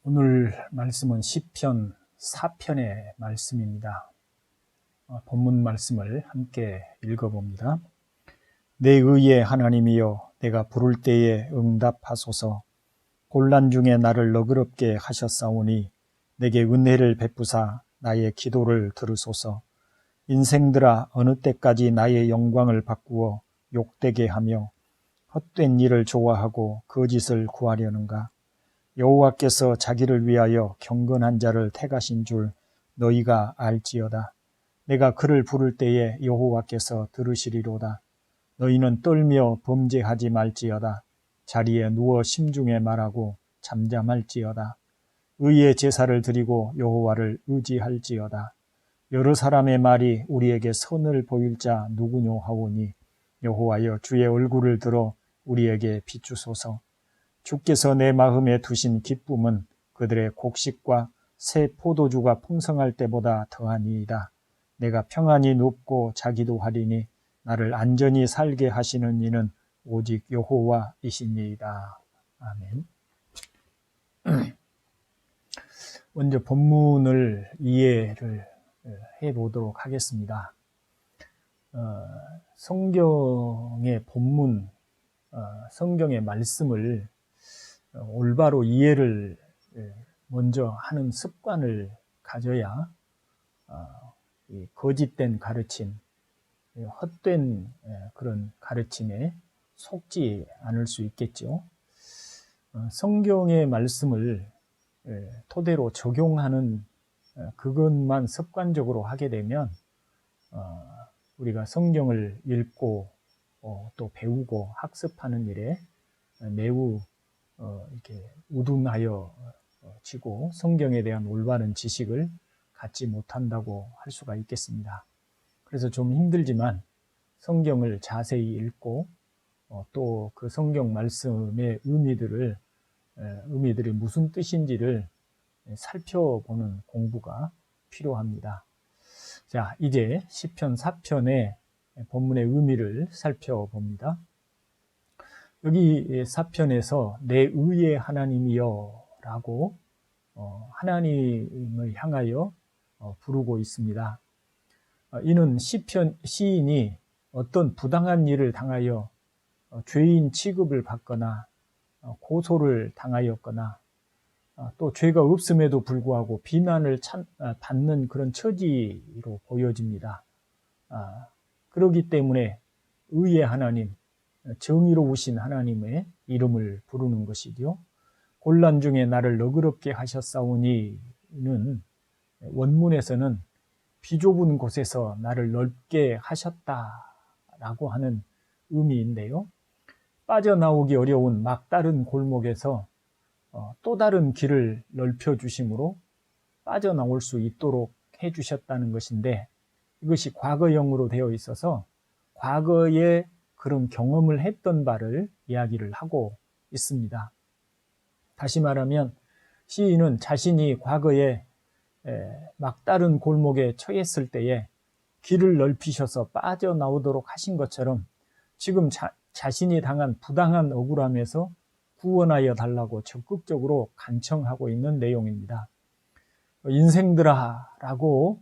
오늘 말씀은 시편 4편의 말씀입니다. 본문 말씀을 함께 읽어봅니다. 내 의의 하나님이여, 내가 부를 때에 응답하소서. 곤란 중에 나를 너그럽게 하셨사오니 내게 은혜를 베푸사 나의 기도를 들으소서. 인생들아, 어느 때까지 나의 영광을 바꾸어 욕되게 하며 헛된 일을 좋아하고 거짓을 구하려는가? 여호와께서 자기를 위하여 경건한 자를 택하신 줄 너희가 알지어다. 내가 그를 부를 때에 여호와께서 들으시리로다. 너희는 떨며 범죄하지 말지어다. 자리에 누워 심중에 말하고 잠잠할지어다. 의의 제사를 드리고 여호와를 의지할지어다. 여러 사람의 말이 우리에게 선을 보일 자 누구뇨 하오니 여호와여, 주의 얼굴을 들어 우리에게 비추소서. 주께서 내 마음에 두신 기쁨은 그들의 곡식과 새 포도주가 풍성할 때보다 더하니이다. 내가 평안히 눕고 자기도 하리니 나를 안전히 살게 하시는 이는 오직 여호와이시니이다. 아멘. 먼저 본문을 이해를 해보도록 하겠습니다. 성경의 본문, 성경의 말씀을 올바로 이해를 먼저 하는 습관을 가져야 거짓된 가르침, 헛된 그런 가르침에 속지 않을 수 있겠죠. 성경의 말씀을 토대로 적용하는 그것만 습관적으로 하게 되면 우리가 성경을 읽고 또 배우고 학습하는 일에 매우 이렇게 우둔하여 지고 성경에 대한 올바른 지식을 갖지 못한다고 할 수가 있겠습니다. 그래서 좀 힘들지만 성경을 자세히 읽고 또 그 성경 말씀의 의미들이 무슨 뜻인지를 살펴보는 공부가 필요합니다. 자, 이제 시편 4편의 본문의 의미를 살펴봅니다. 여기 4편에서 내 의의 하나님이여 라고 하나님을 향하여 부르고 있습니다. 이는 시인이 어떤 부당한 일을 당하여 죄인 취급을 받거나 고소를 당하였거나 또 죄가 없음에도 불구하고 비난을 받는 그런 처지로 보여집니다. 그렇기 때문에 의의 하나님, 정의로우신 하나님의 이름을 부르는 것이죠. 곤란 중에 나를 너그럽게 하셨사오니는 원문에서는 비좁은 곳에서 나를 넓게 하셨다라고 하는 의미인데요. 빠져나오기 어려운 막다른 골목에서 또 다른 길을 넓혀주심으로 빠져나올 수 있도록 해주셨다는 것인데, 이것이 과거형으로 되어 있어서 과거에 그런 경험을 했던 바를 이야기를 하고 있습니다. 다시 말하면 시인은 자신이 과거에 막다른 골목에 처했을 때에 길을 넓히셔서 빠져나오도록 하신 것처럼 지금 자신이 당한 부당한 억울함에서 구원하여 달라고 적극적으로 간청하고 있는 내용입니다. 인생들아 라고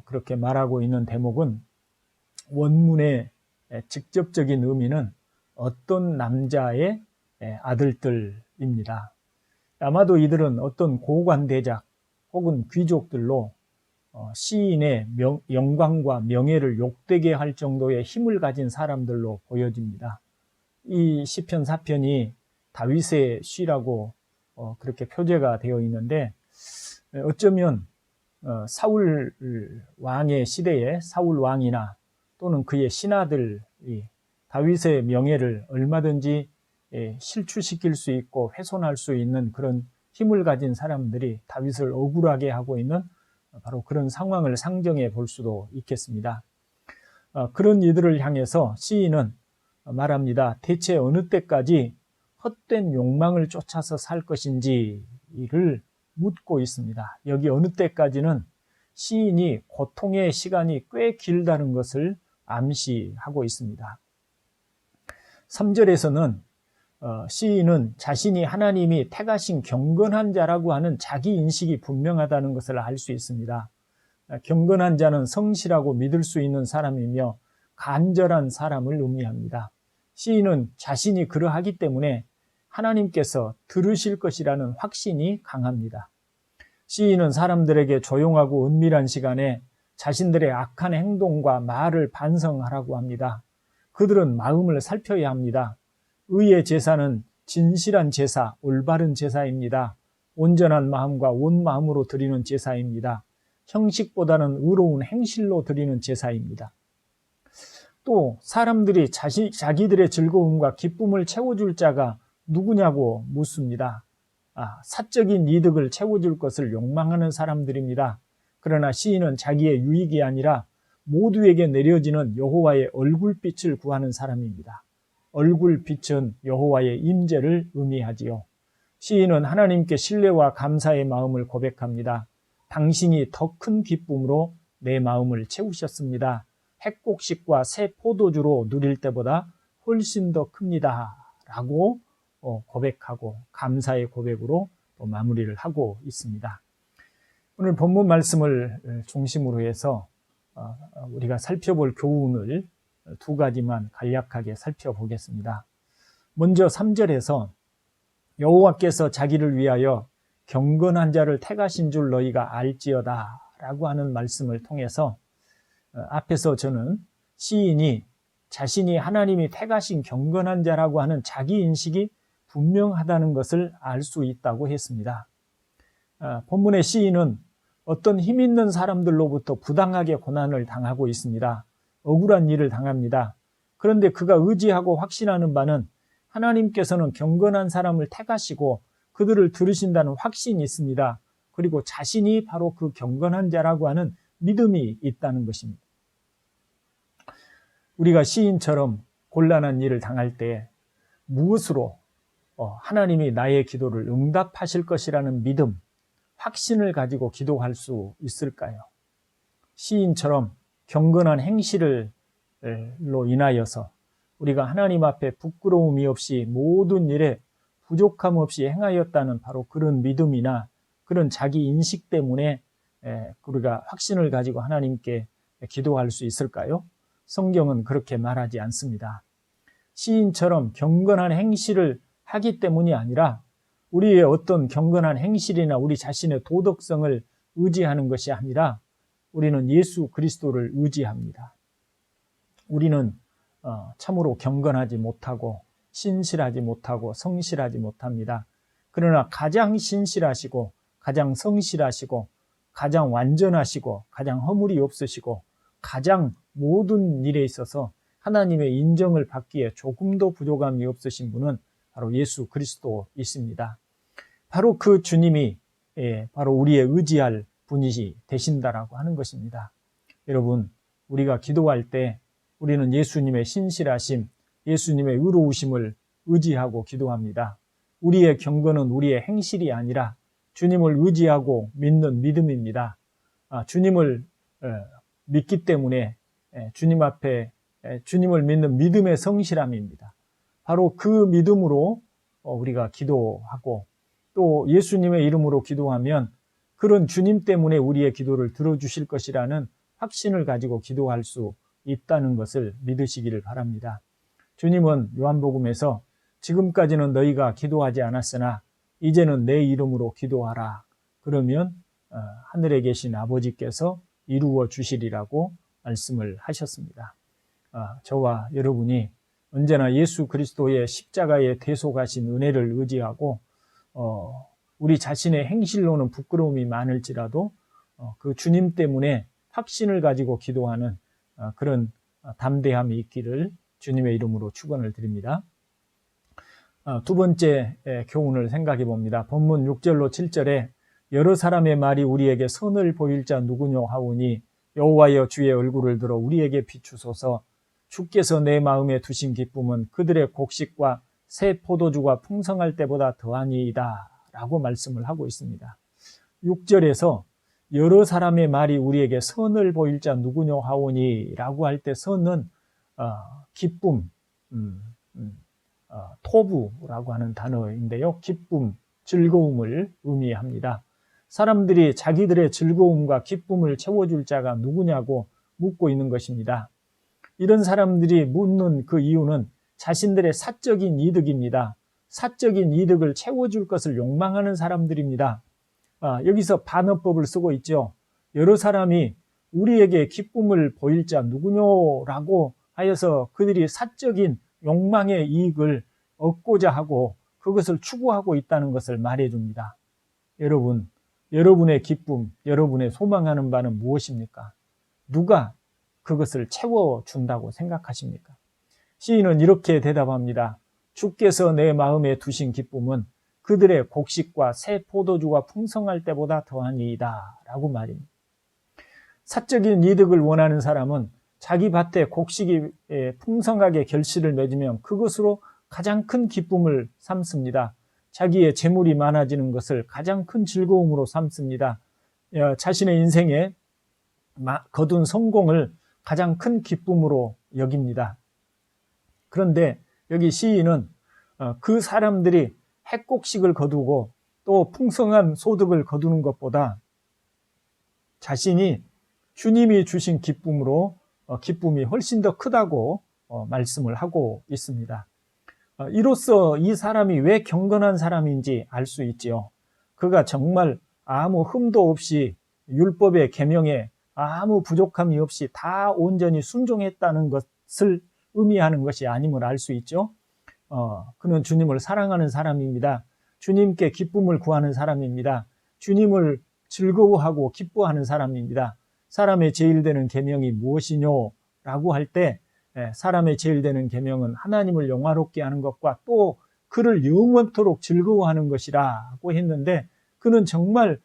그렇게 말하고 있는 대목은 원문의 직접적인 의미는 어떤 남자의 아들들입니다. 아마도 이들은 어떤 고관대작 혹은 귀족들로 시인의 영광과 명예를 욕되게 할 정도의 힘을 가진 사람들로 보여집니다. 이 시편 4편이 다윗의 시라고 그렇게 표제가 되어 있는데, 어쩌면 사울 왕의 시대에 사울 왕이나 또는 그의 신하들이 다윗의 명예를 얼마든지 실추시킬 수 있고 훼손할 수 있는 그런 힘을 가진 사람들이 다윗을 억울하게 하고 있는 바로 그런 상황을 상정해 볼 수도 있겠습니다. 그런 이들을 향해서 시인은 말합니다. 대체 어느 때까지 헛된 욕망을 쫓아서 살 것인지를 묻고 있습니다. 여기 어느 때까지는 시인이 고통의 시간이 꽤 길다는 것을 암시하고 있습니다. 3절에서는 시인은 자신이 하나님이 택하신 경건한 자라고 하는 자기 인식이 분명하다는 것을 알 수 있습니다. 경건한 자는 성실하고 믿을 수 있는 사람이며 간절한 사람을 의미합니다. 시인은 자신이 그러하기 때문에 하나님께서 들으실 것이라는 확신이 강합니다. 시인은 사람들에게 조용하고 은밀한 시간에 자신들의 악한 행동과 말을 반성하라고 합니다. 그들은 마음을 살펴야 합니다. 의의 제사는 진실한 제사, 올바른 제사입니다. 온전한 마음과 온 마음으로 드리는 제사입니다. 형식보다는 의로운 행실로 드리는 제사입니다. 또 사람들이 자기들의 즐거움과 기쁨을 채워줄 자가 누구냐고 묻습니다. 사적인 이득을 채워줄 것을 욕망하는 사람들입니다. 그러나 시인은 자기의 유익이 아니라 모두에게 내려지는 여호와의 얼굴빛을 구하는 사람입니다. 얼굴빛은 여호와의 임재를 의미하지요. 시인은 하나님께 신뢰와 감사의 마음을 고백합니다. 당신이 더 큰 기쁨으로 내 마음을 채우셨습니다. 핵곡식과 새 포도주로 누릴 때보다 훨씬 더 큽니다. 라고 고백하고 감사의 고백으로 또 마무리를 하고 있습니다. 오늘 본문 말씀을 중심으로 해서 우리가 살펴볼 교훈을 두 가지만 간략하게 살펴보겠습니다. 먼저 3절에서 여호와께서 자기를 위하여 경건한 자를 택하신 줄 너희가 알지어다 라고 하는 말씀을 통해서 앞에서 저는 시인이 자신이 하나님이 택하신 경건한 자라고 하는 자기 인식이 분명하다는 것을 알 수 있다고 했습니다. 본문의 시인은 어떤 힘 있는 사람들로부터 부당하게 고난을 당하고 있습니다. 억울한 일을 당합니다. 그런데 그가 의지하고 확신하는 바는 하나님께서는 경건한 사람을 택하시고 그들을 들으신다는 확신이 있습니다. 그리고 자신이 바로 그 경건한 자라고 하는 믿음이 있다는 것입니다. 우리가 시인처럼 곤란한 일을 당할 때 무엇으로 하나님이 나의 기도를 응답하실 것이라는 믿음, 확신을 가지고 기도할 수 있을까요? 시인처럼 경건한 행실로 인하여서 우리가 하나님 앞에 부끄러움이 없이 모든 일에 부족함 없이 행하였다는 바로 그런 믿음이나 그런 자기 인식 때문에 우리가 확신을 가지고 하나님께 기도할 수 있을까요? 성경은 그렇게 말하지 않습니다. 시인처럼 경건한 행실을 하기 때문이 아니라 우리의 어떤 경건한 행실이나 우리 자신의 도덕성을 의지하는 것이 아니라 우리는 예수 그리스도를 의지합니다. 우리는 참으로 경건하지 못하고 신실하지 못하고 성실하지 못합니다. 그러나 가장 신실하시고 가장 성실하시고 가장 완전하시고 가장 허물이 없으시고 가장 모든 일에 있어서 하나님의 인정을 받기에 조금도 부족함이 없으신 분은 바로 예수 그리스도이십니다. 바로 그 주님이 바로 우리의 의지할 분이 되신다라고 하는 것입니다. 여러분, 우리가 기도할 때 우리는 예수님의 신실하심, 예수님의 의로우심을 의지하고 기도합니다. 우리의 경건은 우리의 행실이 아니라 주님을 의지하고 믿는 믿음입니다. 주님을 믿기 때문에 주님 앞에 주님을 믿는 믿음의 성실함입니다. 바로 그 믿음으로 우리가 기도하고 또 예수님의 이름으로 기도하면 그런 주님 때문에 우리의 기도를 들어주실 것이라는 확신을 가지고 기도할 수 있다는 것을 믿으시기를 바랍니다. 주님은 요한복음에서 지금까지는 너희가 기도하지 않았으나 이제는 내 이름으로 기도하라. 그러면 하늘에 계신 아버지께서 이루어 주시리라고 말씀을 하셨습니다. 저와 여러분이 언제나 예수 그리스도의 십자가에 대속하신 은혜를 의지하고 우리 자신의 행실로는 부끄러움이 많을지라도 그 주님 때문에 확신을 가지고 기도하는 그런 담대함이 있기를 주님의 이름으로 축원을 드립니다. 두 번째 교훈을 생각해 봅니다. 본문 6절로 7절에 여러 사람의 말이 우리에게 선을 보일 자 누구뇨 하오니 여호와여 주의 얼굴을 들어 우리에게 비추소서. 주께서 내 마음에 두신 기쁨은 그들의 곡식과 새 포도주가 풍성할 때보다 더하니이다 라고 말씀을 하고 있습니다. 6절에서 여러 사람의 말이 우리에게 선을 보일 자 누구뇨 하오니 라고 할 때 선은 기쁨, 토부라고 하는 단어인데요. 기쁨, 즐거움을 의미합니다. 사람들이 자기들의 즐거움과 기쁨을 채워줄 자가 누구냐고 묻고 있는 것입니다. 이런 사람들이 묻는 그 이유는 자신들의 사적인 이득입니다. 사적인 이득을 채워줄 것을 욕망하는 사람들입니다. 여기서 반어법을 쓰고 있죠. 여러 사람이 우리에게 기쁨을 보일 자 누구뇨라고 하여서 그들이 사적인 욕망의 이익을 얻고자 하고 그것을 추구하고 있다는 것을 말해줍니다. 여러분, 여러분의 기쁨, 여러분의 소망하는 바는 무엇입니까? 누가 그것을 채워준다고 생각하십니까? 시인은 이렇게 대답합니다. 주께서 내 마음에 두신 기쁨은 그들의 곡식과 새 포도주가 풍성할 때보다 더하니이다 라고 말입니다. 사적인 이득을 원하는 사람은 자기 밭에 곡식이 풍성하게 결실을 맺으면 그것으로 가장 큰 기쁨을 삼습니다. 자기의 재물이 많아지는 것을 가장 큰 즐거움으로 삼습니다. 자신의 인생에 거둔 성공을 가장 큰 기쁨으로 여깁니다. 그런데 여기 시인은 그 사람들이 핵곡식을 거두고 또 풍성한 소득을 거두는 것보다 자신이 주님이 주신 기쁨으로 기쁨이 훨씬 더 크다고 말씀을 하고 있습니다. 이로써 이 사람이 왜 경건한 사람인지 알 수 있지요. 그가 정말 아무 흠도 없이 율법의 계명에 아무 부족함이 없이 다 온전히 순종했다는 것을 의미하는 것이 아님을 알 수 있죠. 그는 주님을 사랑하는 사람입니다. 주님께 기쁨을 구하는 사람입니다. 주님을 즐거워하고 기뻐하는 사람입니다. 사람의 제일 되는 계명이 무엇이뇨? 라고 할 때 사람의 제일 되는 계명은 하나님을 영화롭게 하는 것과 또 그를 영원토록 즐거워하는 것이라고 했는데 그는 정말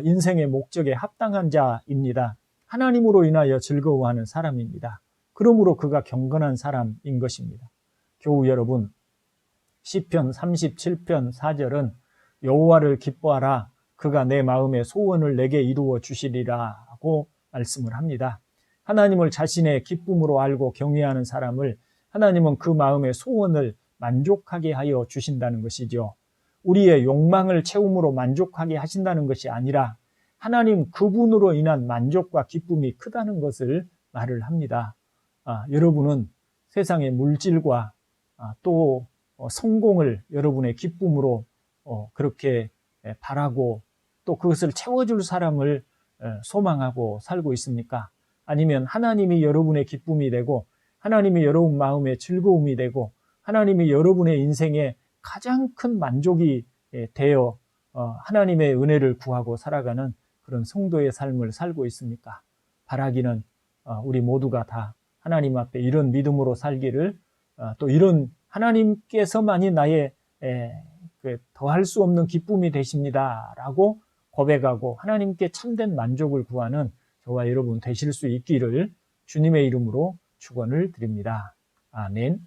인생의 목적에 합당한 자입니다. 하나님으로 인하여 즐거워하는 사람입니다. 그러므로 그가 경건한 사람인 것입니다. 교우 여러분, 시편 37편 4절은 여호와를 기뻐하라 그가 내 마음의 소원을 내게 이루어 주시리라고 말씀을 합니다. 하나님을 자신의 기쁨으로 알고 경외하는 사람을 하나님은 그 마음의 소원을 만족하게 하여 주신다는 것이죠. 우리의 욕망을 채움으로 만족하게 하신다는 것이 아니라 하나님 그분으로 인한 만족과 기쁨이 크다는 것을 말을 합니다. 여러분은 세상의 물질과 또 성공을 여러분의 기쁨으로 그렇게 바라고 또 그것을 채워줄 사람을 소망하고 살고 있습니까? 아니면 하나님이 여러분의 기쁨이 되고 하나님이 여러분 마음의 즐거움이 되고 하나님이 여러분의 인생에 가장 큰 만족이 되어 하나님의 은혜를 구하고 살아가는 그런 성도의 삶을 살고 있습니까? 바라기는 우리 모두가 다 하나님 앞에 이런 믿음으로 살기를 또 이런 하나님께서만이 나의 더할 수 없는 기쁨이 되십니다 라고 고백하고 하나님께 참된 만족을 구하는 저와 여러분 되실 수 있기를 주님의 이름으로 축원을 드립니다. 아멘.